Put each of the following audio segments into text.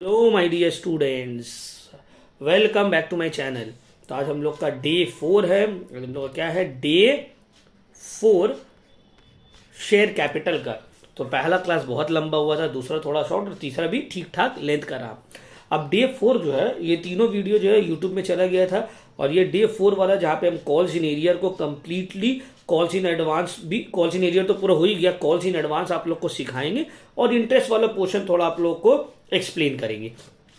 Hello my dear students, welcome back to my channel. तो आज हम लोग का डे 4 है। हम लोग का क्या है? डे 4 शेयर कैपिटल का। तो पहला क्लास बहुत लंबा हुआ था, दूसरा थोड़ा शॉर्ट और तीसरा भी ठीक ठाक लेंथ का रहा। अब डे 4 जो है, ये तीनों वीडियो जो है यूट्यूब में चला गया था। और ये डे 4 वाला जहाँ पे हम कॉल्स इन एरियर को कंप्लीटली कॉल्स इन एडवांस भी, कॉल्स इन एरियर तो पूरा हो ही गया, कॉल्स इन एडवांस आप लोग को सिखाएंगे और इंटरेस्ट वाला पोर्शन थोड़ा आप लोग को एक्सप्लेन करेंगे।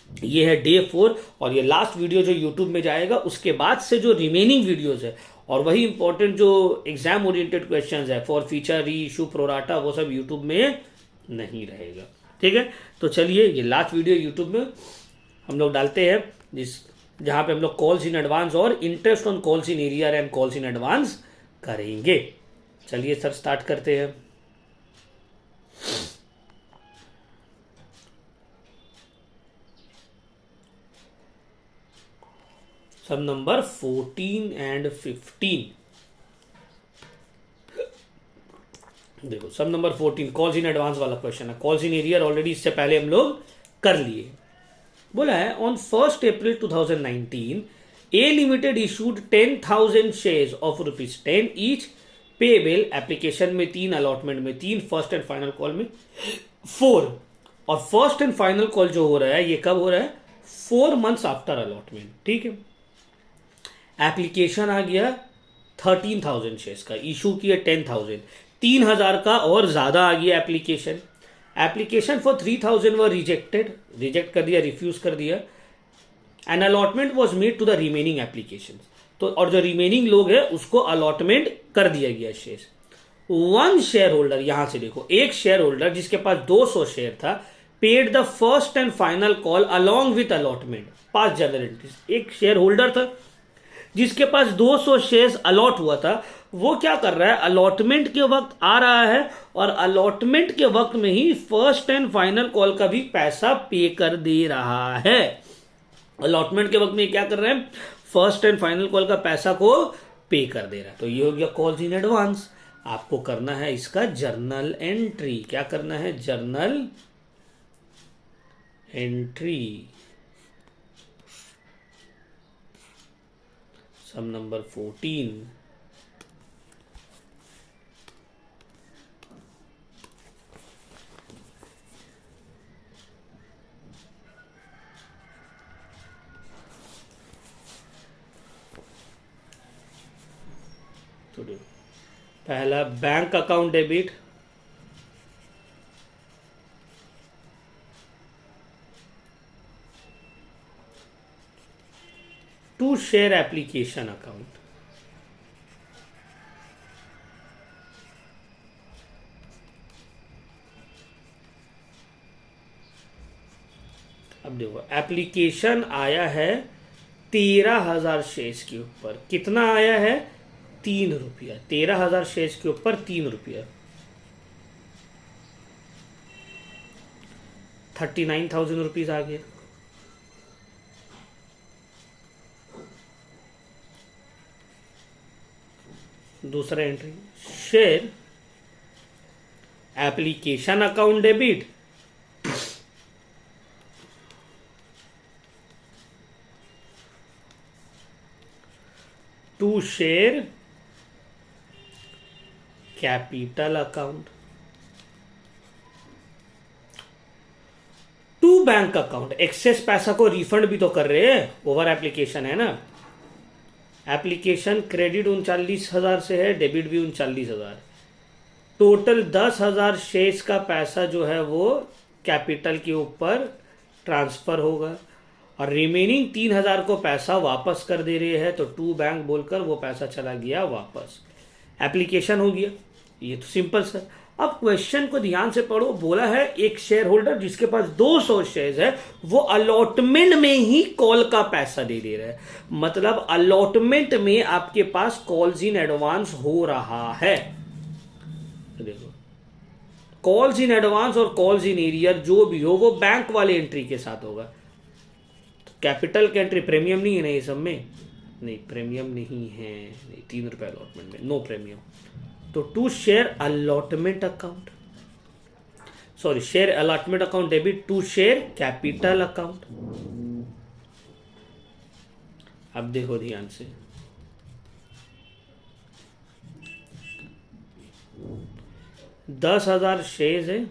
ये है डे 4 और ये लास्ट वीडियो जो यूट्यूब में जाएगा। उसके बाद से जो रिमेनिंग वीडियोस है और वही इंपॉर्टेंट जो एग्जाम ओरिएंटेड क्वेश्चंस है फॉर फीचर री इशू प्रोराटा, वो सब यूट्यूब में नहीं रहेगा। ठीक है, तो चलिए ये लास्ट वीडियो यूट्यूब में हम लोग डालते हैं, जिस जहां पे हम लोग कॉल्स इन एडवांस और interest on calls in arrear and calls in advance करेंगे। चलिए सर स्टार्ट करते हैं। सब नंबर 14 एंड 15 देखो। सब नंबर 14 कॉल्स इन एडवांस वाला क्वेश्चन है। कॉल्स इन एरियर ऑलरेडी इससे पहले हम लोग कर लिए। बोला है on 1 April 2019 A limited issued 10,000 shares of ₹10 each, payable application में 3, अलॉटमेंट में 3, फर्स्ट एंड फाइनल कॉल में 4। और फर्स्ट एंड फाइनल कॉल जो हो रहा है ये कब हो रहा है? 4 मंथ्स आफ्टर अलॉटमेंट। ठीक है, एप्लीकेशन आ गया 13,000 शेयर्स का, इशू किया 10,000, 3,000 का और ज्यादा आ गया application. Application for 3,000 were rejected, reject कर दिया, रिफ्यूज कर दिया। An allotment was made to the remaining application, तो और जो रिमेनिंग लोग हैं उसको अलॉटमेंट कर दिया गया शेयर। वन शेयर होल्डर, यहां से देखो, एक शेयर होल्डर जिसके पास 200 शेयर था, paid the first and final call along with allotment, 5 general entries. एक शेयर होल्डर था जिसके पास 200 शेयर्स अलॉट हुआ था, वो क्या कर रहा है? अलॉटमेंट के वक्त आ रहा है और अलॉटमेंट के वक्त में ही फर्स्ट एंड फाइनल कॉल का भी पैसा पे कर दे रहा है। अलॉटमेंट के वक्त में क्या कर रहे हैं? फर्स्ट एंड फाइनल कॉल का पैसा को पे कर दे रहा है। तो ये हो गया कॉल्स इन एडवांस। आपको करना है इसका जर्नल एंट्री। क्या करना है? Journal entry. Sum number 14। तो पहला bank account debit, to share application account. अब देखो, एप्लीकेशन आया है 13,000 शेयर्स के ऊपर। कितना आया है? 3 रुपया। 13,000 शेयर्स के ऊपर 3 रुपया, 39,000 रुपीज आ गया। दूसरा entry, share application account debit to share capital account, to bank account. Excess पैसा को रिफंड भी तो कर रहे हैं, ओवर एप्लीकेशन है ना। एप्लीकेशन क्रेडिट 39,000 से है, डेबिट भी 39,000। टोटल 10,000 शेयर्स का पैसा जो है वो कैपिटल के ऊपर ट्रांसफर होगा और रिमेनिंग 3,000 को पैसा वापस कर दे रहे हैं। तो टू बैंक बोलकर वो पैसा चला गया वापस, एप्लीकेशन हो गया। ये तो सिंपल सर। अब क्वेश्चन को ध्यान से पढ़ो। बोला है एक शेयर होल्डर जिसके पास 200 शेयर्स है, वो अलॉटमेंट में ही कॉल का पैसा दे दे रहा है। मतलब अलॉटमेंट में आपके पास कॉल्स इन एडवांस हो रहा है। देखो, कॉल्स इन एडवांस और कॉल्स इन एरियर जो भी हो वो बैंक वाले एंट्री के साथ होगा। तो कैपिटल की एंट्री प्रीमियम नहीं है ना ये सब में? नहीं, प्रीमियम नहीं है, नहीं, 3 रुपए अलॉटमेंट में, नो प्रीमियम। तो to share allotment account, sorry, share allotment account debit to share capital account. अब देखो ध्यान से, 10,000 शेयर्स है,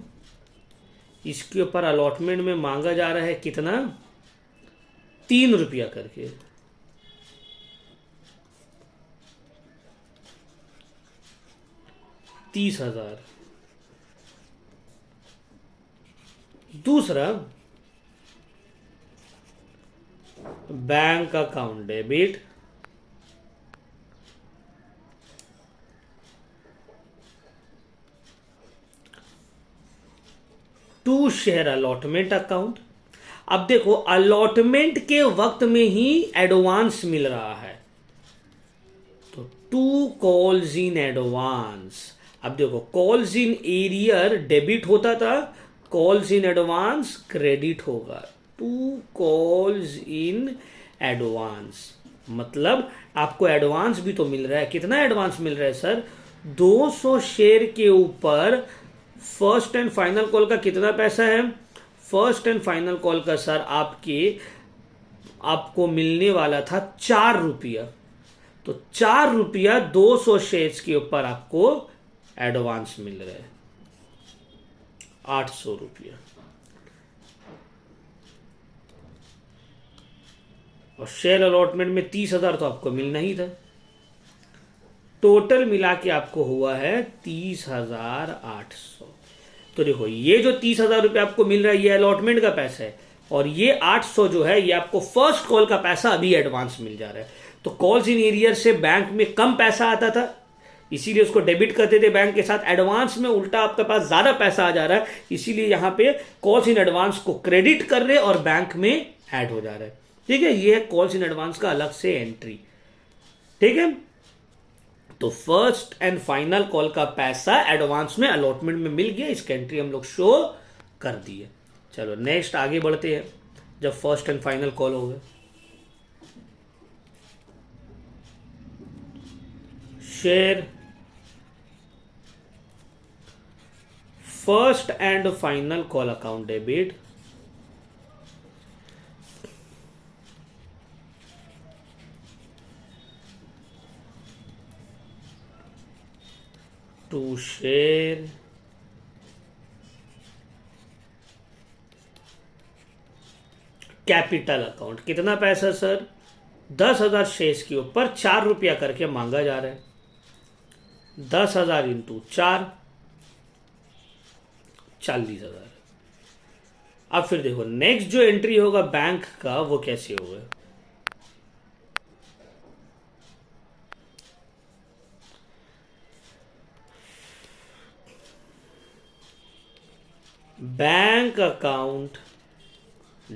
इसके ऊपर अलॉटमेंट में मांगा जा रहा है कितना, 3 रुपया करके। ₹30,000। दूसरा, bank account debit to share allotment account. अब देखो, अलॉटमेंट के वक्त में ही एडवांस मिल रहा है, तो टू कॉल्स इन एडवांस। अब देखो, कॉल्स इन एरियर डेबिट होता था, कॉल्स इन एडवांस क्रेडिट होगा। टू कॉल्स इन एडवांस मतलब आपको एडवांस भी तो मिल रहा है। कितना एडवांस मिल रहा है सर? 200 शेयर के ऊपर फर्स्ट एंड फाइनल कॉल का कितना पैसा है? फर्स्ट एंड फाइनल कॉल का सर आपको मिलने वाला था 4 रुपया। तो 4 रुपया 200 शेयर्स के ऊपर आपको एडवांस मिल रहा है, 800 रुपया। और शेयर अलॉटमेंट में 30,000 तो आपको मिलना ही था। टोटल मिला के आपको हुआ है 30,800। तो देखो, ये जो 30,000 रुपये आपको मिल रहा है, ये अलॉटमेंट का पैसा है, और ये 800 जो है, ये आपको फर्स्ट कॉल का पैसा अभी एडवांस मिल जा रहा है। तो कॉल्स इन एरियर से बैंक में कम पैसा आता था, इसीलिए उसको डेबिट करते थे बैंक के साथ। एडवांस में उल्टा आपके पास ज्यादा पैसा आ जा रहा है, इसीलिए यहां पे कॉल्स इन एडवांस को क्रेडिट कर रहे और बैंक में ऐड हो जा रहा है। ठीक है, ये है कॉल्स इन एडवांस का अलग से एंट्री। ठीक है, तो फर्स्ट एंड फाइनल कॉल का पैसा एडवांस में अलॉटमेंट में मिल गया, इसकी एंट्री हम लोग शो कर दिए। चलो नेक्स्ट आगे बढ़ते हैं। जब फर्स्ट एंड फाइनल कॉल हो गए, share first and final call account debit to share capital account. कितना पैसा सर? 10,000 शेयर्स के ऊपर 4 रुपया करके मांगा जा रहा है। 10,000 इंटू 4, 40,000। अब फिर देखो, नेक्स्ट जो एंट्री होगा बैंक का, वो कैसे होगा? Bank account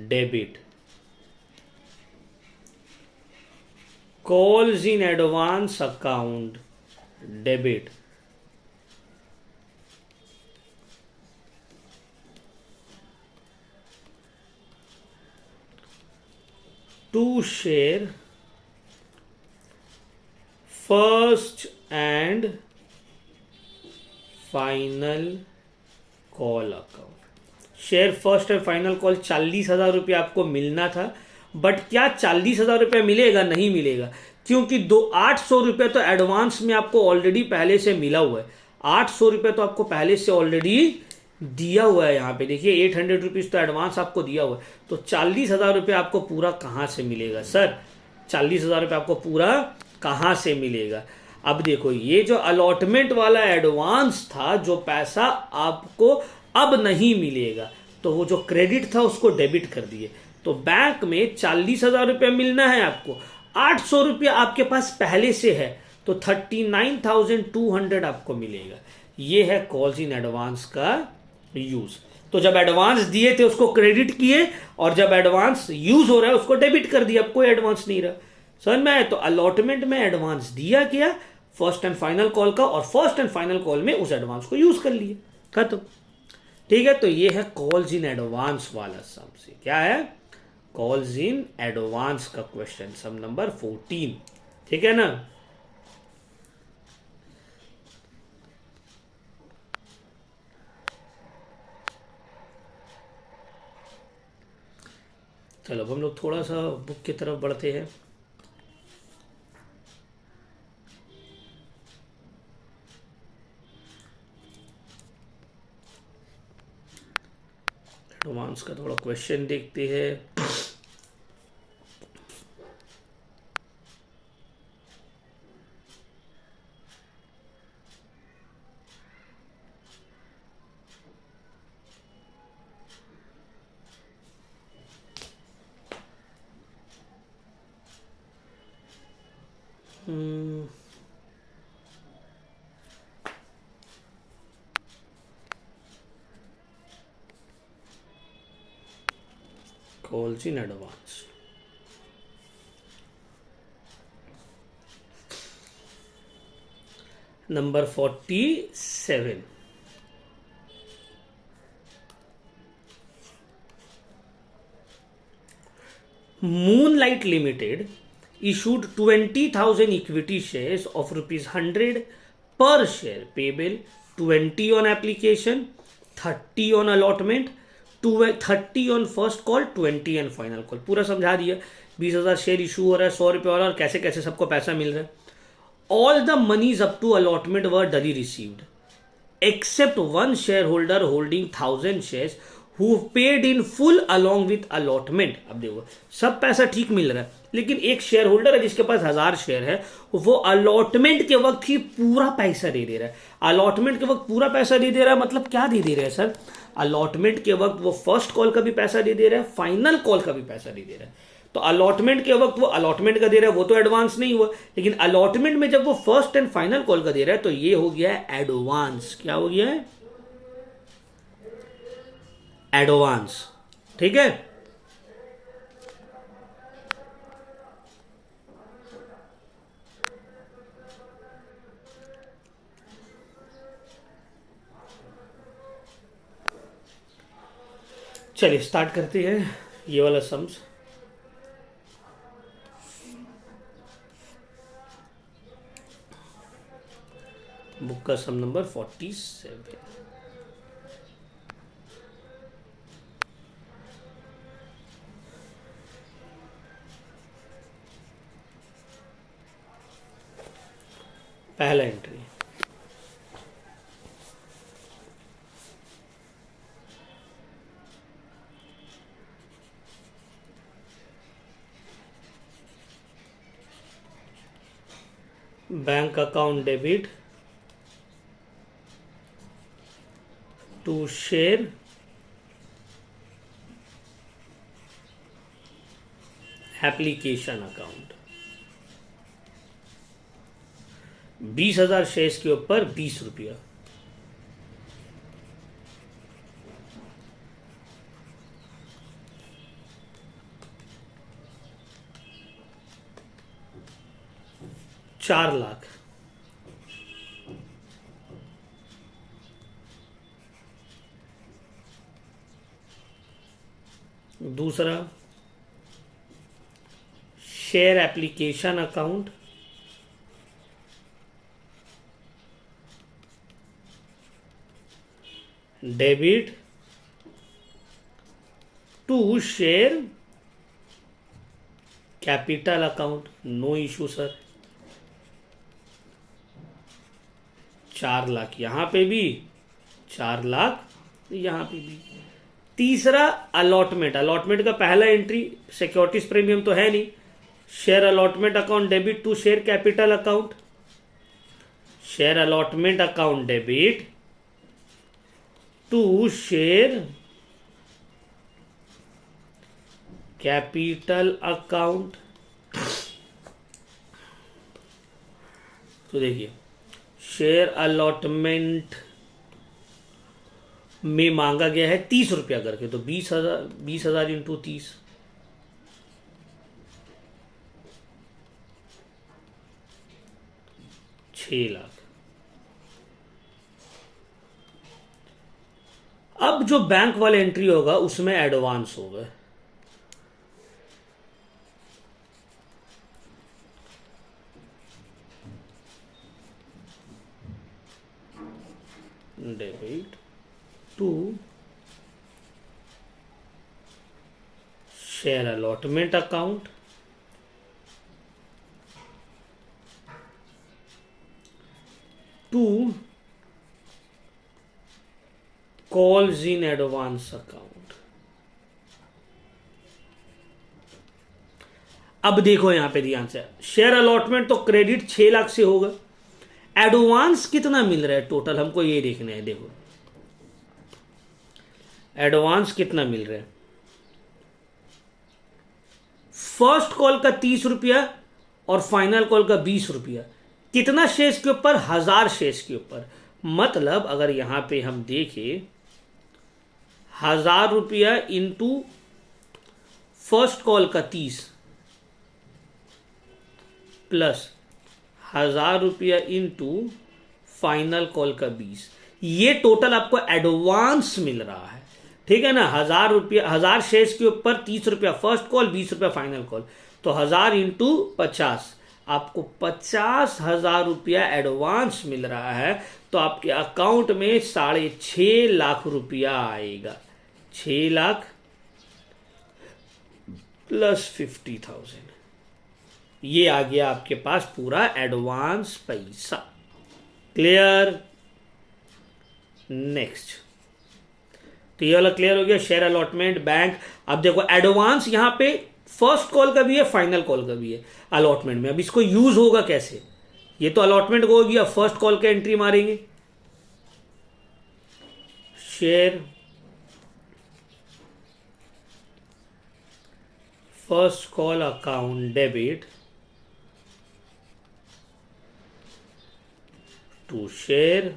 debit calls in advance account debit to share first and final call account. Share first and final call 40,000 रुपया आपको मिलना था, बट क्या 40,000 रुपया मिलेगा? नहीं मिलेगा, क्योंकि 800 रुपये तो एडवांस में आपको ऑलरेडी पहले से मिला हुआ है। 800 रुपये तो आपको पहले से ऑलरेडी दिया हुआ है। यहाँ पे देखिए 800 रुपीज तो एडवांस आपको दिया हुआ है। तो 40,000 रुपये आपको पूरा कहाँ से मिलेगा सर? 40,000 रुपये आपको पूरा कहाँ से मिलेगा? अब देखो, ये जो अलॉटमेंट वाला एडवांस था, जो पैसा आपको अब नहीं मिलेगा, तो वो जो क्रेडिट था उसको डेबिट कर दिए। तो बैंक में 40,000 रुपया मिलना है आपको, 800 रुपया आपके पास पहले से है, तो 39,200 आपको मिलेगा। ये है कॉल्स इन एडवांस का यूज। तो जब एडवांस दिए थे उसको क्रेडिट किए, और जब एडवांस यूज हो रहा है उसको डेबिट कर दिया। अब कोई एडवांस नहीं रहा, समझ में आया? तो अलॉटमेंट में एडवांस दिया गया फर्स्ट एंड फाइनल कॉल का, और फर्स्ट एंड फाइनल कॉल में उस एडवांस को यूज कर लिए, खत्म। ठीक है, तो ये है कॉल्स इन एडवांस वाला सम। से क्या है? कॉल्स इन एडवांस का क्वेश्चन, सम नंबर 14। ठीक है ना? चलो अब हम लोग थोड़ा सा बुक की तरफ बढ़ते हैं। एडवांस का थोड़ा क्वेश्चन देखते हैं। Calls in advance. Number 47, Moonlight Limited issued 20,000 equity shares of ₹100 per share, payable 20 on application, 30 on allotment, 30 on first call, 20 on final call। पूरा समझा दिया। 20,000 शेयर इशू हो रहा है, 100 रुपये और कैसे कैसे सबको पैसा मिल रहा है। All the monies up to allotment were duly received except one shareholder holding 1,000 shares who paid in full along with allotment। अब देखो सब पैसा ठीक मिल रहा है, लेकिन एक शेयर होल्डर है जिसके पास 1,000 शेयर है, वो अलॉटमेंट के वक्त ही पूरा पैसा दे दे रहा है। अलॉटमेंट के वक्त पूरा पैसा दे दे रहा है मतलब क्या दे दे रहा है सर? अलॉटमेंट के वक्त वो फर्स्ट कॉल का भी पैसा दे दे रहा है, फाइनल कॉल का भी पैसा दे दे रहा है। तो अलॉटमेंट के वक्त वो अलॉटमेंट का दे रहा है, वो तो एडवांस नहीं हुआ, लेकिन अलॉटमेंट में जब वो फर्स्ट एंड फाइनल कॉल का दे रहा है तो ये हो गया है एडवांस। क्या हो गया है? एडवांस। ठीक है। चलिए स्टार्ट करते हैं ये वाला सम्स। बुक का सम नंबर 47। पहला entry, bank account debit to share application account. 20,000 shares के ऊपर 20 रुपया। ₹4,00,000। दूसरा share application account debit to share capital account. No issue sir. 4,00,000 यहां पे भी, 4,00,000 यहां पे भी। तीसरा अलॉटमेंट। अलॉटमेंट का पहला एंट्री सिक्योरिटीज प्रीमियम तो है नहीं। Share allotment account debit to share capital account. Share allotment account debit to share capital account. तो देखिए शेयर अलॉटमेंट में मांगा गया है 30 रुपया करके, तो 20,000 इंटू 30, 6,00,000। अब जो बैंक वाला एंट्री होगा उसमें एडवांस होगा। Debit to share allotment account, to calls in advance account. अब देखो यहां पे ध्यान से, शेयर अलॉटमेंट तो क्रेडिट 6 लाख से होगा, एडवांस कितना मिल रहा है टोटल, हमको ये देखना है। देखो एडवांस कितना मिल रहा है, फर्स्ट कॉल का 30 रुपया और फाइनल कॉल का 20 रुपया। कितना शेयर्स के ऊपर, 1000 शेयर्स के ऊपर। मतलब अगर यहां पे हम देखें 1000 रुपया इंटू फर्स्ट कॉल का 30 प्लस 1000 रुपया इंटू फाइनल कॉल का 20, ये टोटल आपको एडवांस मिल रहा है। ठीक है ना, 1000 रुपया, 1000 शेयर्स के ऊपर 30 रुपया फर्स्ट कॉल, 20 रुपया फाइनल कॉल, तो 1000 इंटू 50, आपको 50,000 रुपया एडवांस मिल रहा है। तो आपके अकाउंट में 6.5 लाख रुपया आएगा। 6 लाख प्लस 50,000, ये आ गया आपके पास पूरा एडवांस पैसा। क्लियर? नेक्स्ट, तो ये वाला क्लियर हो गया, शेयर अलॉटमेंट, बैंक। अब देखो एडवांस यहां पे फर्स्ट कॉल का भी है, फाइनल कॉल का भी है अलॉटमेंट में। अब इसको यूज होगा कैसे, ये तो अलॉटमेंट को हो गया, फर्स्ट कॉल का एंट्री मारेंगे, share first call account debit to share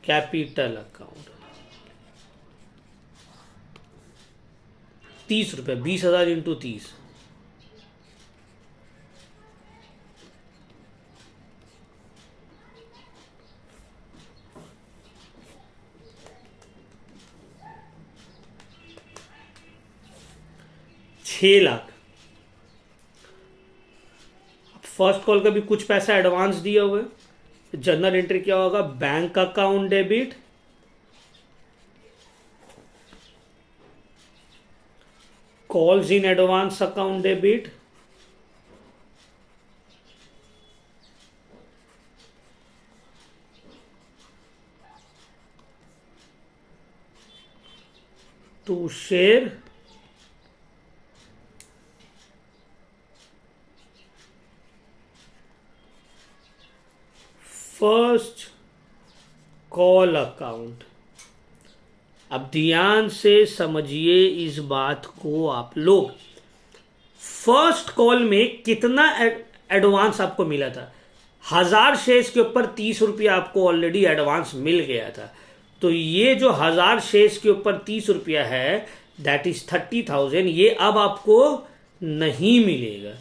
capital account, 30 रुपये, 20,000 इंटू 30, छह लाख। फर्स्ट कॉल का भी कुछ पैसा एडवांस दिया हुआ है। जनरल एंट्री क्या होगा, bank account debit calls in advance account debit to share first call account. अब ध्यान से समझिए इस बात को आप लोग, फर्स्ट कॉल में कितना एडवांस आपको मिला था, 1000 शेयर्स के ऊपर 30 रुपया आपको ऑलरेडी एडवांस मिल गया था। तो ये जो 1000 शेयर्स के ऊपर 30 रुपया है, दैट इज 30,000, ये अब आपको नहीं मिलेगा।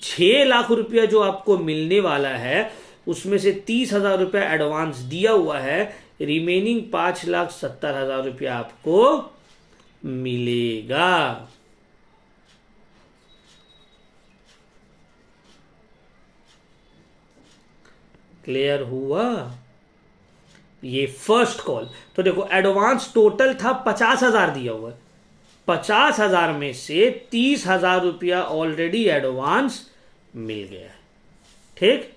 6 लाख रुपया जो आपको मिलने वाला है, उसमें से 30,000 रुपया एडवांस दिया हुआ है, रिमेनिंग 5,70,000 रुपया आपको मिलेगा। क्लियर हुआ? ये फर्स्ट कॉल। तो देखो एडवांस टोटल था 50,000 दिया हुआ है, 50,000 में से 30,000 रुपया ऑलरेडी एडवांस मिल गया है। ठीक,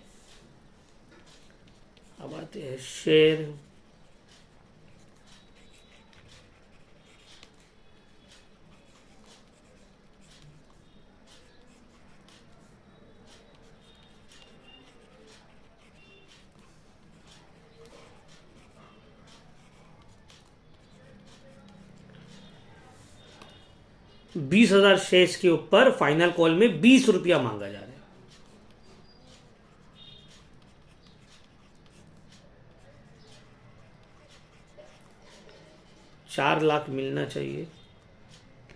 अब आते हैं शेयर बीस 20,000 शेयर्स के ऊपर फाइनल कॉल में 20 रुपया मांगा जा रहा है। 4 लाख मिलना चाहिए,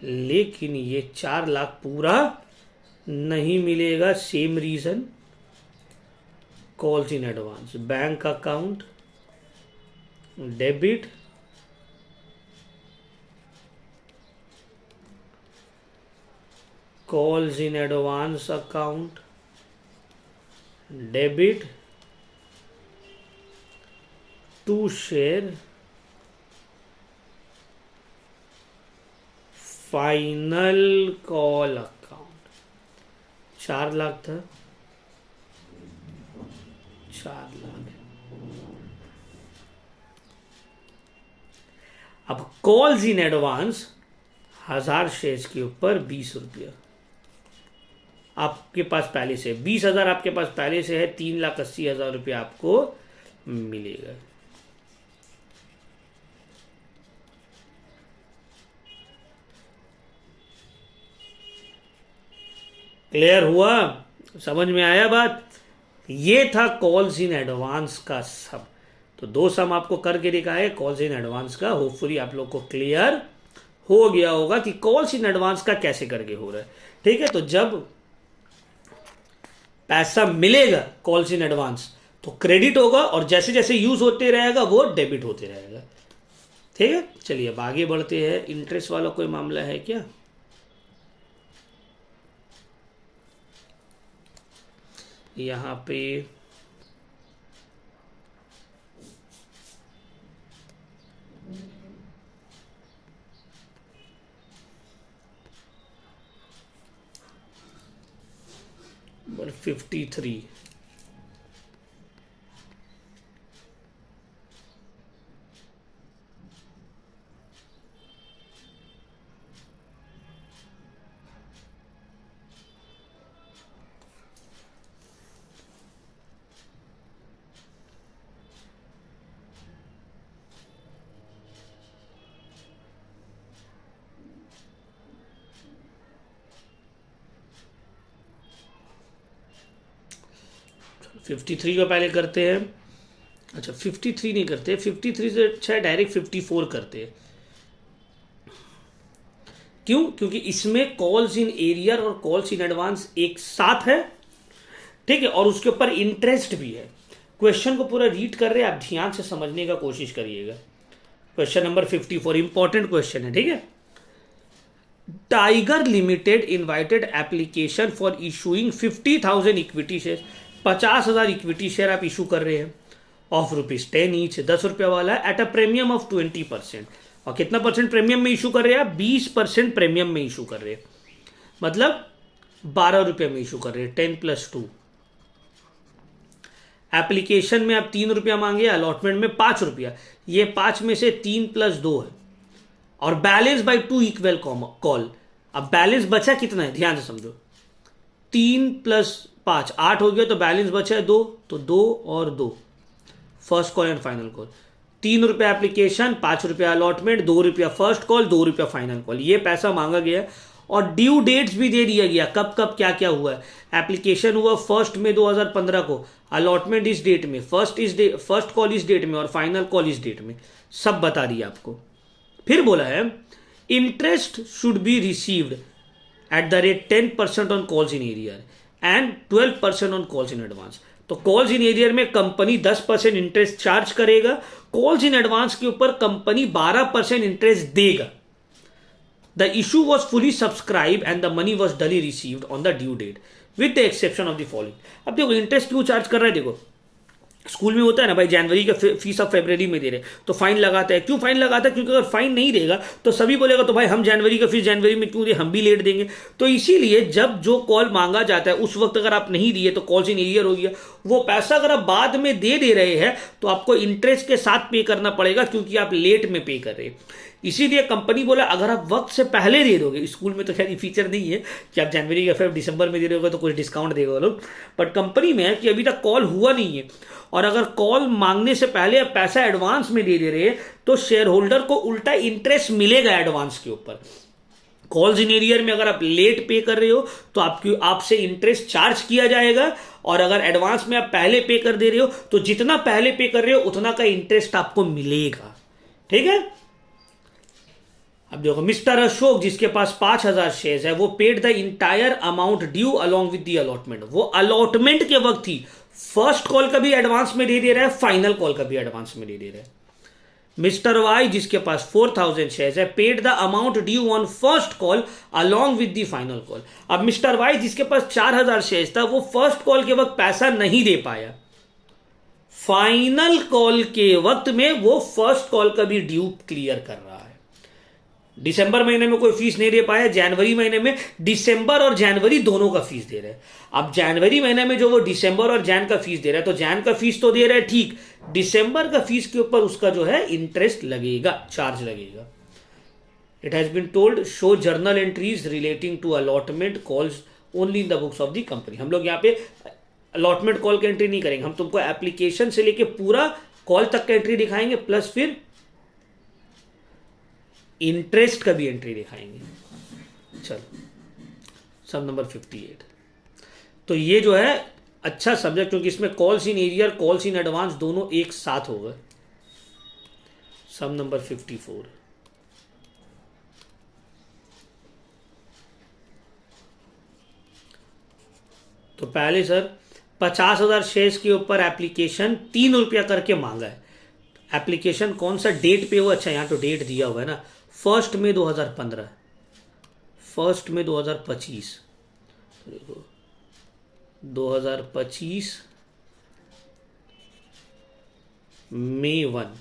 लेकिन ये 4 लाख पूरा नहीं मिलेगा। Same reason, calls in advance, bank account debit calls in advance account debit to share final call account 4 lakh था, 4 लाख। अब कॉल्स इन एडवांस 1000 शेयर्स के ऊपर 20 रुपया आपके पास पहले से, 20,000 आपके पास पहले से है, 3,80,000 रुपया आपको मिलेगा। क्लियर हुआ? समझ में आया बात? ये था कॉल्स इन एडवांस का सब। तो 2 सम आपको करके दिखाए कॉल्स इन एडवांस का। होपफुली आप लोग को क्लियर हो गया होगा कि कॉल्स इन एडवांस का कैसे करके हो रहा है। ठीक है, तो जब पैसा मिलेगा कॉल्स इन एडवांस तो क्रेडिट होगा, और जैसे जैसे यूज होते रहेगा वो डेबिट होते रहेगा। ठीक है, चलिए अब आगे बढ़ते हैं। इंटरेस्ट वाला कोई मामला है क्या? यहां पे नंबर 53, का पहले करते हैं। अच्छा 53 नहीं करते, 53 से अच्छा है डायरेक्ट 54 करते हैं। क्यों? क्योंकि इसमें कॉल्स इन एरियर और कॉल्स इन एडवांस एक साथ है। ठीक है, और उसके ऊपर इंटरेस्ट भी है। क्वेश्चन को पूरा रीड कर रहे हैं आप, ध्यान से समझने का कोशिश करिएगा। क्वेश्चन नंबर 54 इंपॉर्टेंट क्वेश्चन है। ठीक है, tiger limited invited application for issuing 50,000 equity share. 50,000 equity share आप इशू कर रहे हैं ऑफ ₹10 ईच, 10 रुपया वाला है, एट अ प्रीमियम ऑफ 20%। और कितना परसेंट प्रीमियम में इशू कर रहे हैं आप? 20% प्रीमियम में इशू कर रहे हैं, मतलब 12 रुपये में इशू कर रहे हैं, 10 + 2। एप्लीकेशन में आप 3 रुपया मांगे, अलॉटमेंट में 5 रुपया। ये 5 में से 3 + 2 है, और बैलेंस बाई 2 इक्वल कॉल। अब बैलेंस बचा कितना है, ध्यान से समझो। 3 + 5 8 हो गया, तो बैलेंस बचा है 2, तो 2 और 2 first call and final call. 3 रुपया एप्लीकेशन, 5 रुपया अलॉटमेंट, 2 रुपया फर्स्ट कॉल, 2 रुपया फाइनल कॉल। ये पैसा मांगा गया, और ड्यू डेट्स भी दे दिया गया, कब कब क्या क्या हुआ है। एप्लीकेशन हुआ 1 मई 2015 को, अलॉटमेंट इस डेट में, फर्स्ट कॉल इस डेट में, और फाइनल कॉल इस डेट में, सब बता दिया आपको। फिर बोला है interest should be received at the rate 10% on calls in arrear and 12% on calls in advance. तो कॉल्स इन एरियर में कंपनी 10% इंटरेस्ट चार्ज करेगा, कॉल्स इन एडवांस के ऊपर कंपनी 12% इंटरेस्ट देगा। The issue was fully subscribe and the money was duly received on the due date with the exception of the following. अब देखो interest क्यों charge कर रहा है, देखो स्कूल में होता है ना भाई, जनवरी का फीस आप फरवरी में दे रहे, तो फाइन लगाता है। क्यों फाइन लगाता है? क्योंकि अगर फाइन नहीं देगा तो सभी बोलेगा तो भाई हम जनवरी का फीस जनवरी में क्यों दे, हम भी लेट देंगे। तो इसीलिए जब जो कॉल मांगा जाता है उस वक्त अगर आप नहीं दिए तो कॉल्स इन एरियर हो गया। वो पैसा अगर आप बाद में दे रहे हैं तो आपको इंटरेस्ट के साथ पे करना पड़ेगा, क्योंकि आप लेट में पे कर रहे हैं। इसीलिए कंपनी बोला अगर आप वक्त से पहले दे दोगे, स्कूल में तो खैर ये फीचर नहीं है कि आप जनवरी या फिर दिसंबर में दे रहे होगे तो कुछ डिस्काउंट देगा वो लोग, बट कंपनी में है कि अभी तक कॉल हुआ नहीं है, और अगर कॉल मांगने से पहले आप पैसा एडवांस में दे रहे हैं तो शेयर होल्डर को उल्टा इंटरेस्ट मिलेगा एडवांस के ऊपर। कॉल्स इन एरियर में अगर आप लेट पे कर रहे हो तो आपसे इंटरेस्ट चार्ज किया जाएगा, और अगर एडवांस में आप पहले पे कर दे रहे हो तो जितना पहले पे कर रहे हो उतना का इंटरेस्ट आपको मिलेगा। ठीक है, अब देखो मिस्टर अशोक जिसके पास 5,000 शेयर्स है, वो paid the entire amount due along with the allotment. वो अलॉटमेंट के वक्त ही फर्स्ट कॉल का भी एडवांस में दे रहा है, फाइनल कॉल का भी एडवांस में दे रहा है। मिस्टर वाई जिसके पास 4,000 शेयर्स है, paid the amount due on first call along with the final call. अब मिस्टर वाई जिसके पास 4,000 शेयर्स था, वो फर्स्ट कॉल के वक्त पैसा नहीं दे पाया, फाइनल कॉल के वक्त में वो फर्स्ट कॉल का भी ड्यू क्लियर कर रहा है। दिसंबर महीने में कोई फीस नहीं दे पाया, जनवरी महीने में दिसंबर और जनवरी दोनों का फीस दे रहे हैं। अब जनवरी महीने में जो वो दिसंबर और जैन का फीस दे रहा है, तो जैन का फीस तो दे रहा है ठीक, दिसंबर का फीस के ऊपर उसका जो है इंटरेस्ट लगेगा, चार्ज लगेगा। It has been told show journal entries relating to allotment calls only in the books of the company. हम लोग यहाँ पे अलॉटमेंट कॉल की एंट्री नहीं करेंगे, हम तुमको एप्लीकेशन से लेके पूरा कॉल तक का एंट्री दिखाएंगे, प्लस फिर इंटरेस्ट का भी एंट्री दिखाएंगे। चलो सम नंबर 58। तो ये जो है अच्छा सब्जेक्ट, क्योंकि इसमें calls in arrear, calls in advance दोनों एक साथ होगा। सम नंबर 54। तो पहले सर 50,000 शेयर्स के ऊपर एप्लीकेशन 3 रुपया करके मांगा है। एप्लीकेशन कौन सा डेट पे हो, अच्छा यहाँ तो डेट दिया हुआ है ना, 1 मई 2015, 1 मई 2025, देखो 2025 मई 1,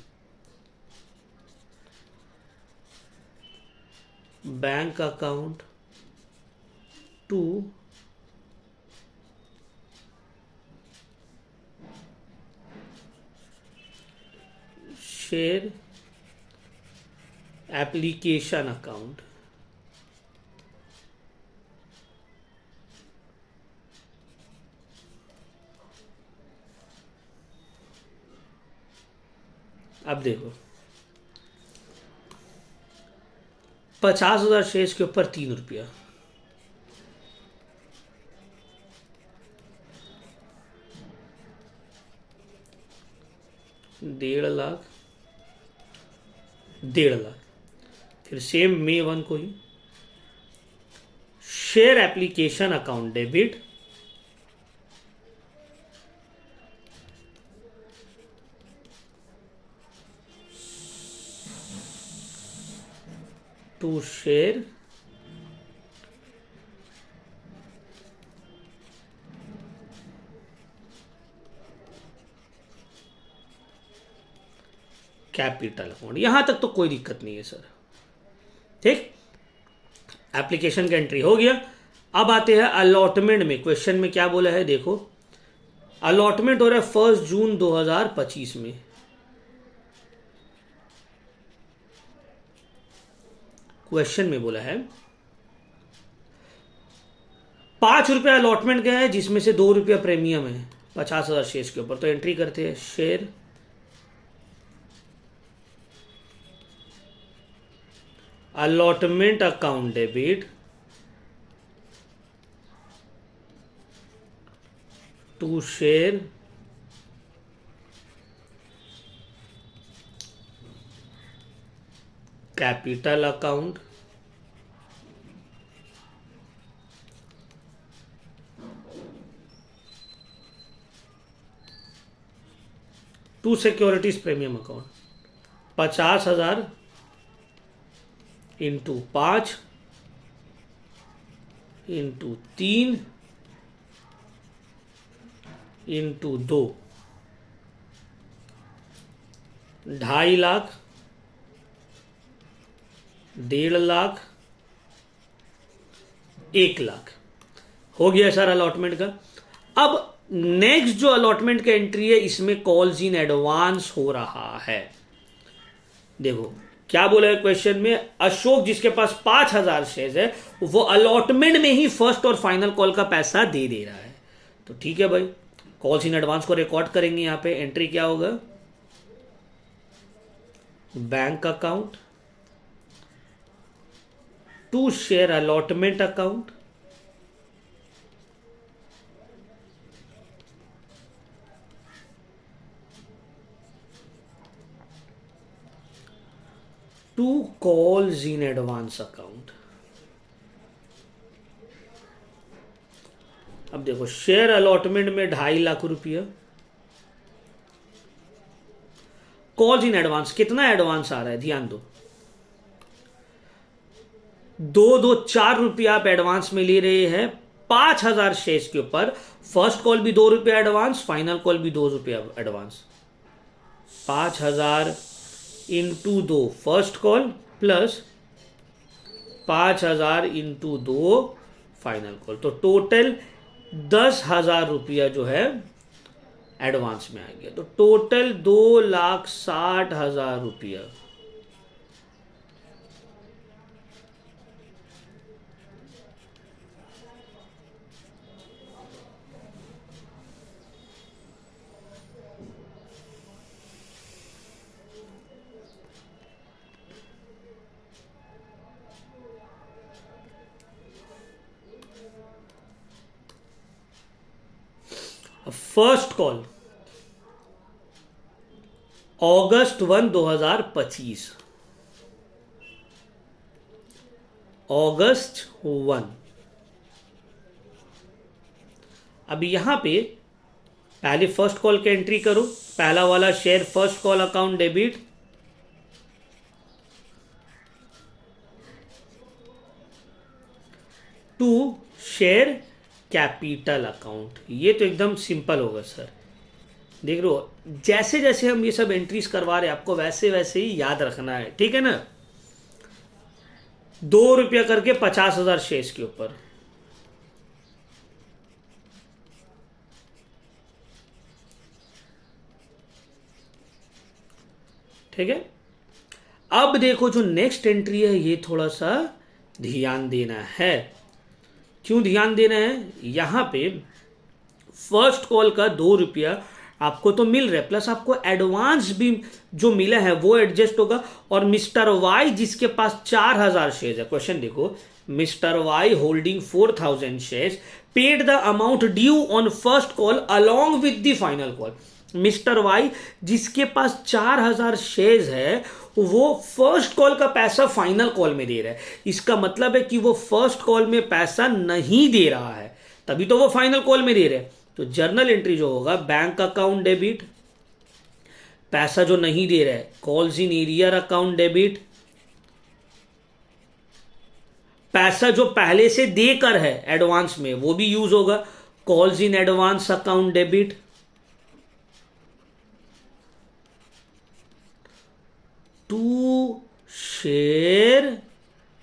bank account to share application account, अब देखो 50,000 शेयर्स के ऊपर 3 रुपया, डेढ़ लाख, फिर सेम मे 1 को ही share application account debit to share capital account. यहां तक तो कोई दिक्कत नहीं है सर, ठीक। एप्लीकेशन का एंट्री हो गया। अब आते हैं अलॉटमेंट में। क्वेश्चन में क्या बोला है देखो, अलॉटमेंट हो रहा है 1 जून 2025 में। क्वेश्चन में बोला है 5 रुपया अलॉटमेंट गया है, जिसमें से 2 रुपया प्रीमियम है 50,000 शेयर्स के ऊपर। तो एंट्री करते हैं share allotment account debit to share capital account to securities premium account. 50,000 into 5 into 3 into 2, 2.5 lakh, 1.5 lakh, 1 lakh हो गया सर अलॉटमेंट का। अब नेक्स्ट जो अलॉटमेंट का एंट्री है, इसमें कॉल्स इन एडवांस हो रहा है। देखो क्या बोला है क्वेश्चन में, अशोक जिसके पास 5,000 शेयर्स है, वो अलॉटमेंट में ही फर्स्ट और फाइनल कॉल का पैसा दे रहा है। तो ठीक है भाई, कॉल्स इन एडवांस को रिकॉर्ड करेंगे। यहां पे एंट्री क्या होगा, bank account to share allotment account to calls in advance account. अब देखो शेयर अलॉटमेंट में 2.5 लाख रुपया, कॉल्स इन एडवांस कितना एडवांस आ रहा है ध्यान दो, 4 रुपया आप एडवांस में ले रहे हैं 5,000 शेयर्स के ऊपर। फर्स्ट कॉल भी 2 रुपया एडवांस, फाइनल कॉल भी 2 रुपया advance. 5,000 into 2 first call plus 5,000 into 2 final call, तो टोटल 10,000 रुपया जो है एडवांस में आ गया, तो टोटल 2,60,000 रुपया। First call August 1, 2025, August 1। अब यहां पे पहले फर्स्ट कॉल की एंट्री करो, पहला वाला share first call account debit, to share capital account. ये तो एकदम सिंपल होगा सर, देख रहे हो जैसे जैसे हम ये सब एंट्रीज करवा रहे हैं आपको वैसे वैसे ही याद रखना है, ठीक है ना। 2 रुपया करके 50,000 शेयर्स के ऊपर, ठीक है। अब देखो जो नेक्स्ट एंट्री है ये थोड़ा सा ध्यान देना है। क्यों ध्यान देना है, यहां पे फर्स्ट कॉल का 2 रुपया आपको तो मिल रहा है, प्लस आपको एडवांस भी जो मिला है वो एडजस्ट होगा। और मिस्टर वाई जिसके पास 4,000 शेयर है, क्वेश्चन देखो, mister Y holding 4,000 shares paid the amount due on first call along with the final call. Mister Y जिसके पास 4,000 शेयर्स है वो फर्स्ट कॉल का पैसा फाइनल कॉल में दे रहा है। इसका मतलब है कि वो फर्स्ट कॉल में पैसा नहीं दे रहा है, तभी तो वो फाइनल कॉल में दे रहे हैं। तो जर्नल एंट्री जो होगा बैंक अकाउंट डेबिट, पैसा जो नहीं दे रहा है calls in arrear account debit, पैसा जो पहले से देकर है एडवांस में वो भी यूज होगा, calls in advance account debit, to share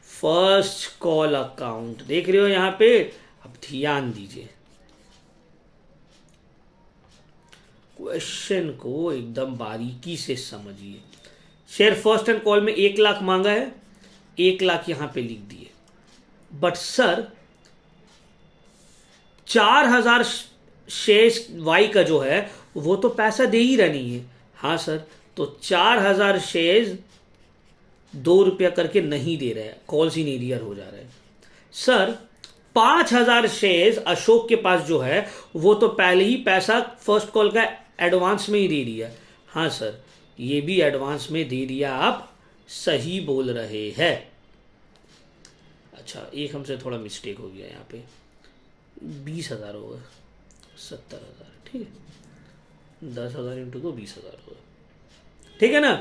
first call account. देख रहे हो यहां पे, अब ध्यान दीजिए क्वेश्चन को एकदम बारीकी से समझिए। शेयर फर्स्ट एंड कॉल में 1,00,000 मांगा है, 1,00,000 यहां पे लिख दिए, बट सर 4,000 शेयर्स वाई का जो है वो तो पैसा दे ही रही है। हाँ सर, तो 4,000 शेयर्स 2 रुपया करके नहीं दे रहे हैं, कॉल्स इन एरियर हो जा रहे हैं। सर 5,000 शेयर्स अशोक के पास जो है वो तो पहले ही पैसा फर्स्ट कॉल का एडवांस में ही दे दिया। हाँ सर, ये भी एडवांस में दे दिया, आप सही बोल रहे हैं। अच्छा, एक हमसे थोड़ा मिस्टेक हो गया, यहाँ पे 20,000 होगा, 70,000, ठीक है, 10,000 इंटू तो 20,000 होगा, ठीक है ना।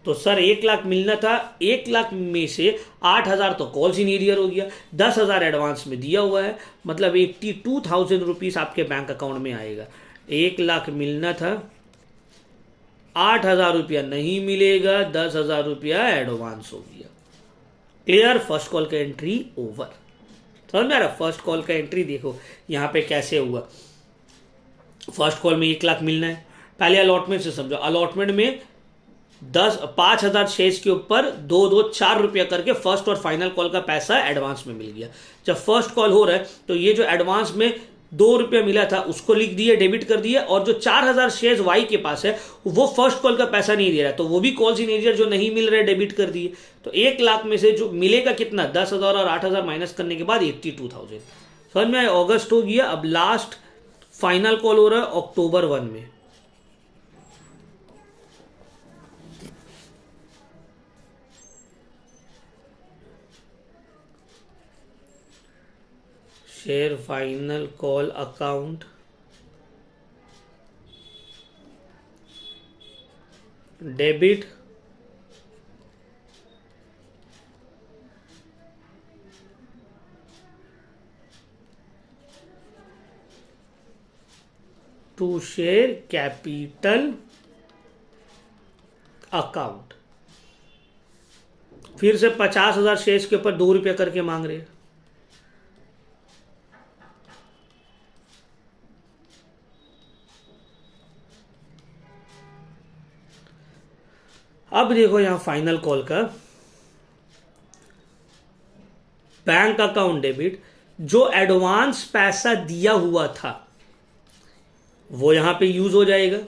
तो सर 1,00,000 मिलना था, 1,00,000 में से 8,000 तो कॉल्स इन एरियर हो गया, 10,000 एडवांस में दिया हुआ है, मतलब 82,000 रुपीज आपके बैंक अकाउंट में आएगा। 1,00,000 मिलना था, 8,000 रुपया नहीं मिलेगा, 10,000 रुपया एडवांस हो गया। क्लियर, फर्स्ट कॉल का एंट्री ओवर। समझ में आ रहा, फर्स्ट कॉल का एंट्री देखो यहां पे कैसे हुआ। फर्स्ट कॉल में 1,00,000 मिलना है, पहले अलॉटमेंट से समझो, अलॉटमेंट में 5,000 शेयर्स के ऊपर 4 रुपया करके फर्स्ट और फाइनल कॉल का पैसा एडवांस में मिल गया। जब फर्स्ट कॉल हो रहा है तो ये जो एडवांस में 2 रुपया मिला था उसको लिख दिए, डेबिट कर दिया, और जो 4,000 शेयर्स वाई के पास है वो फर्स्ट कॉल का पैसा नहीं दे रहा है, तो वो भी कॉल्स इन एरियर जो नहीं मिल रहे डेबिट कर दिए। तो 1,00,000 में से जो मिलेगा कितना, 10,000 और 8,000 माइनस करने के बाद 82,000। समझ में आया, अगस्त हो गया। अब लास्ट फाइनल कॉल हो रहा है October 1 में। Share final call account debit to share capital account. फिर से 50,000 शेयर्स के ऊपर 2 रुपया करके मांग रहे हैं। अब देखो यहां फाइनल कॉल का बैंक अकाउंट डेबिट, जो एडवांस पैसा दिया हुआ था वो यहां पे यूज हो जाएगा।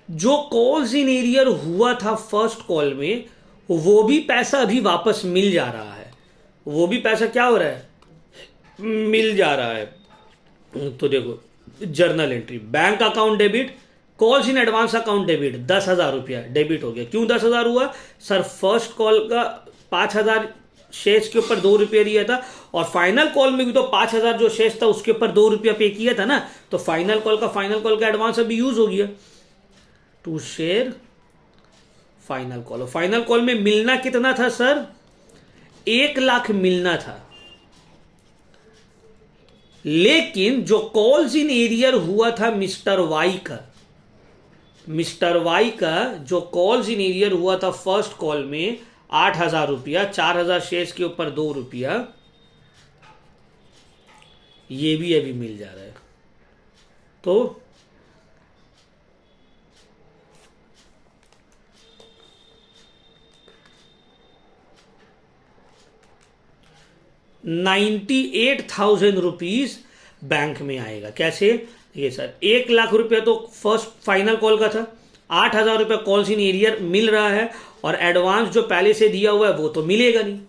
जो कॉल्स इन एरियर हुआ था फर्स्ट कॉल में, वो भी पैसा अभी वापस मिल जा रहा है। वो भी पैसा क्या हो रहा है, मिल जा रहा है। तो देखो journal entry, bank account debit, calls in advance account debit, 10,000 रुपया डेबिट हो गया। क्यों 10,000 हुआ सर? फर्स्ट कॉल का 5,000 शेयर्स के ऊपर 2 रुपया दिया था, और फाइनल कॉल में भी तो 5,000 जो शेयर्स था उसके ऊपर 2 रुपया पे किया था ना, तो फाइनल कॉल का एडवांस अभी यूज हो गया to share final call. Final call में मिलना कितना था सर? 1 लाख मिलना था। लेकिन जो कॉल्स इन एरियर हुआ था मिस्टर वाई का जो कॉल्स इन एरियर हुआ था फर्स्ट कॉल में 8,000 रुपया, 4,000 शेयर्स के ऊपर 2 रुपया, ये भी अभी मिल जा रहा है। तो ₹98,000 बैंक में आएगा। कैसे? ये सर 1 लाख रुपया तो फर्स्ट फाइनल कॉल का था, 8,000 रुपया कॉल्स इन एरियर मिल रहा है, और एडवांस जो पहले से दिया हुआ है वो तो मिलेगा नहीं।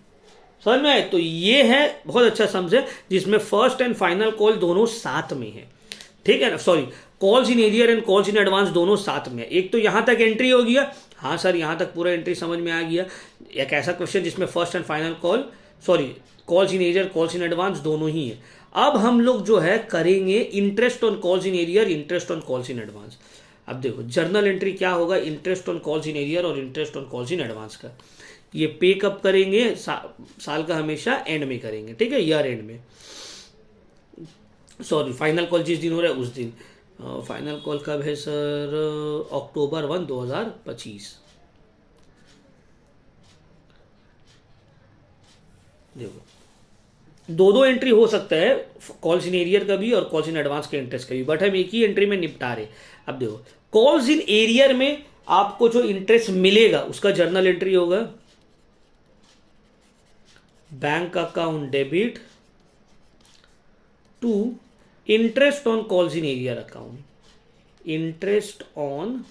समझ में आए? तो ये है बहुत अच्छा समझे, जिसमें फर्स्ट एंड फाइनल कॉल दोनों साथ में है। ठीक है ना? Sorry, calls in arrear and calls in advance दोनों साथ में है। एक तो यहां तक एंट्री हो गया, हाँ सर यहां तक पूरा एंट्री समझ में आ गया। एक ऐसा क्वेश्चन जिसमें first and final call, sorry calls in arrear calls in advance दोनों ही है। अब हम लोग जो है करेंगे interest on calls in arrear, interest on calls in advance. अब देखो जर्नल एंट्री क्या होगा, interest on calls in arrear और interest on calls in advance का। ये पे कब करेंगे? साल का हमेशा एंड में करेंगे, ठीक है, ईयर एंड में। सॉरी फाइनल कॉल जिस दिन हो रहा है उस दिन। फाइनल कॉल कब है सर? अक्टूबर 1, 2025। देखो दो एंट्री हो सकता है, कॉल्स इन एरियर का भी और कॉल्स इन एडवांस के इंटरेस्ट का भी, बट हम एक ही एंट्री में निपटा रहे। अब देखो कॉल्स इन एरियर में आपको जो इंटरेस्ट मिलेगा उसका जर्नल एंट्री होगा bank account debit to interest on calls in arrear account, interest on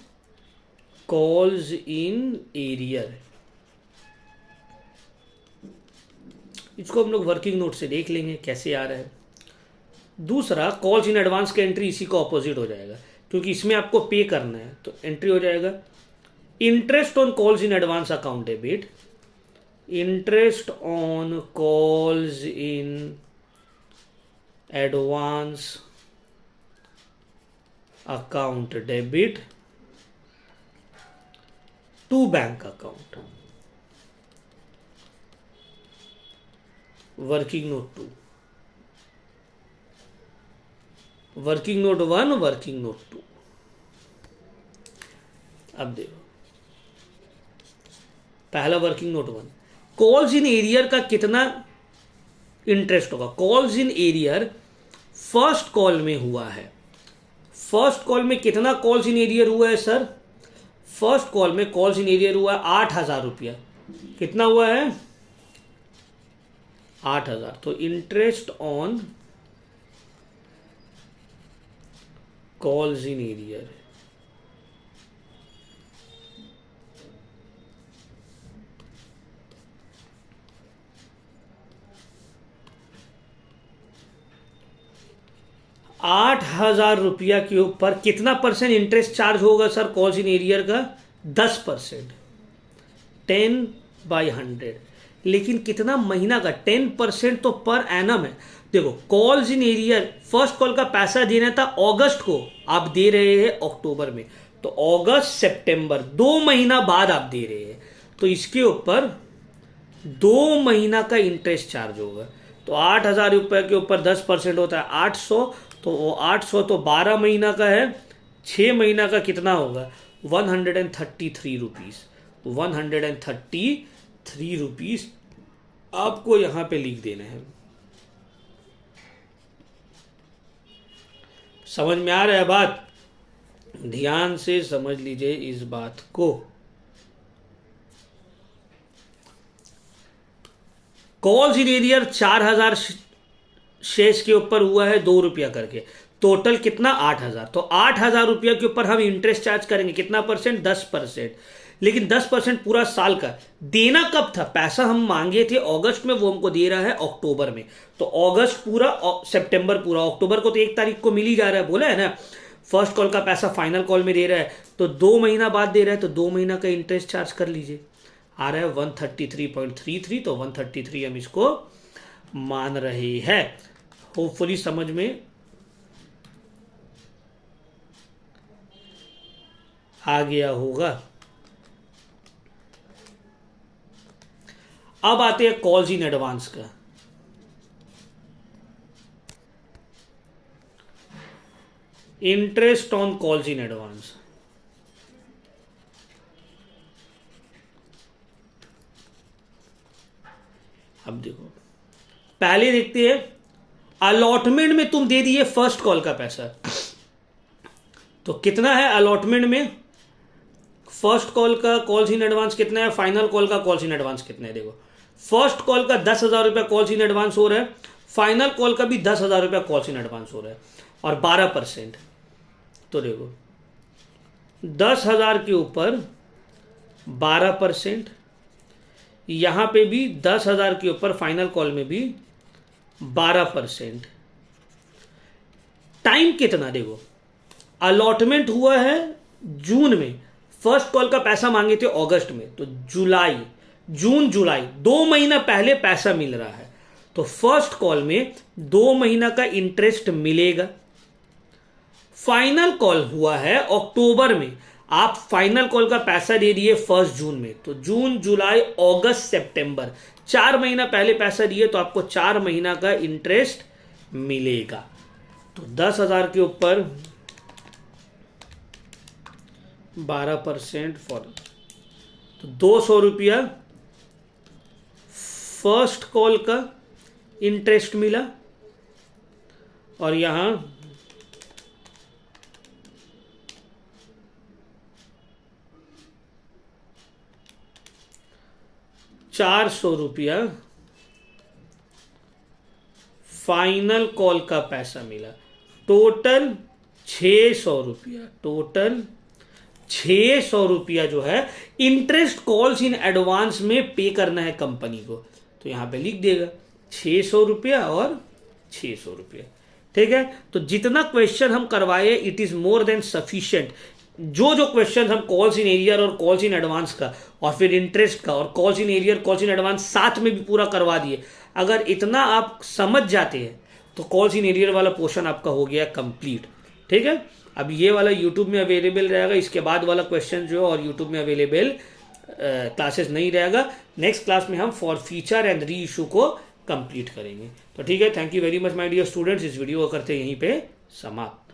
calls in arrear. इसको हम लोग वर्किंग नोट से देख लेंगे कैसे आ रहा है। दूसरा कॉल्स इन एडवांस का एंट्री इसी का ऑपोजिट हो जाएगा, क्योंकि इसमें आपको पे करना है, तो एंट्री हो जाएगा interest on calls in advance account debit, interest on calls in advance account debit to bank account. Working note 2, working note 1, working note 2। अब देखो पहला working note 1, calls in arrear का कितना इंटरेस्ट होगा? Calls in arrear first call में हुआ है। First call में कितना कॉल्स इन एरियर हुआ है सर? फर्स्ट कॉल में कॉल्स इन एरियर हुआ है 8,000 रुपया। कितना हुआ है? 8,000। तो interest on calls in arrear ₹8,000 के ऊपर कितना परसेंट इंटरेस्ट चार्ज होगा सर कॉल्स इन एरियर का? 10%, 10/100। लेकिन कितना महीना का? 10% तो पर एनम है। देखो calls in arrear first call का पैसा देना था अगस्त को, आप दे रहे हैं अक्टूबर में, तो अगस्त सितंबर 2 महीना बाद आप दे रहे हैं, तो इसके ऊपर 2 महीना का इंटरेस्ट चार्ज होगा। तो 8,000 रुपये के ऊपर 10% होता है 800, तो वो 800 तो 12 महीना का है, 6 महीना का कितना होगा? 133 रुपीज़। 133 आपको यहां पे लिख देना है। समझ में आ रहा है बात? ध्यान से समझ लीजिए इस बात को। कॉल्स इन एरियर 4000 शेष के ऊपर हुआ है 2 रुपया करके, टोटल कितना 8000। तो 8000 रुपया के ऊपर हम इंटरेस्ट चार्ज करेंगे, कितना परसेंट? 10%। लेकिन 10% पूरा साल का देना कब था? पैसा हम मांगे थे अगस्त में, वो हमको दे रहा है अक्टूबर में। तो अगस्त पूरा, सितंबर पूरा, अक्टूबर को तो 1 तारीख को मिल ही जा रहा है, बोला है ना। फर्स्ट कॉल का पैसा फाइनल कॉल में दे रहा है, तो 2 महीना बाद दे रहा है, तो 2 महीना का इंटरेस्ट चार्ज कर लीजिए। आ रहा है 133.33, तो 133 हम इसको मान रहे हैं। होपफुली समझ में आ गया होगा। अब आते हैं कॉल्स इन एडवांस का। Interest on calls in advance. अब देखो, पहले देखते हैं अलॉटमेंट में तुम दे दिए फर्स्ट कॉल का पैसा, तो कितना है अलॉटमेंट में? फर्स्ट कॉल का कॉल्स इन एडवांस कितना है, फाइनल कॉल का कॉल्स इन एडवांस कितना है? देखो, फर्स्ट कॉल का 10,000 रुपया कॉल्स इन एडवांस हो रहा है, फाइनल कॉल का भी 10,000 रुपया कॉल्स इन एडवांस हो रहा है, और 12%। तो देखो 10,000 के ऊपर 12%, यहां पे भी 10,000 के ऊपर फाइनल कॉल में भी 12%। टाइम कितना? देखो, अलॉटमेंट हुआ है जून में, फर्स्ट कॉल का पैसा मांगे थे अगस्त में, तो जुलाई, जून जुलाई 2 महीना पहले पैसा मिल रहा है, तो फर्स्ट कॉल में 2 महीना का इंटरेस्ट मिलेगा। फाइनल कॉल हुआ है अक्टूबर में, आप फाइनल कॉल का पैसा दे दिए 1 जून में, तो जून जुलाई अगस्त सितंबर 4 महीना पहले पैसा दिए, तो आपको 4 महीना का इंटरेस्ट मिलेगा। तो 10,000 के ऊपर 12% फॉर, तो 200 रुपया फर्स्ट कॉल का इंटरेस्ट मिला, और यहां 400 रुपया फाइनल कॉल का पैसा मिला। टोटल 600 रुपया, टोटल 600 रुपया जो है इंटरेस्ट कॉल्स इन एडवांस में पे करना है कंपनी को। तो यहां पे लिख देगा 600 रुपया और 600 रुपया। ठीक है, तो जितना क्वेश्चन हम करवाए it is more than sufficient. जो क्वेश्चन हम कॉल्स इन एरियर और कॉल्स इन एडवांस का, और फिर इंटरेस्ट का, और calls in arrear calls in advance साथ में भी पूरा करवा दिए। अगर इतना आप समझ जाते हैं तो कॉल्स इन एरियर वाला पोर्शन आपका हो गया कंप्लीट। ठीक है, अब ये वाला यूट्यूब में अवेलेबल रहेगा, इसके बाद वाला क्वेश्चन जो है और यूट्यूब में अवेलेबल क्लासेस नहीं रहेगा। नेक्स्ट क्लास में हम forfeiture and re issue को कंप्लीट करेंगे। तो ठीक है, thank you very much my dear students. इस वीडियो को करते यहीं पे समाप्त।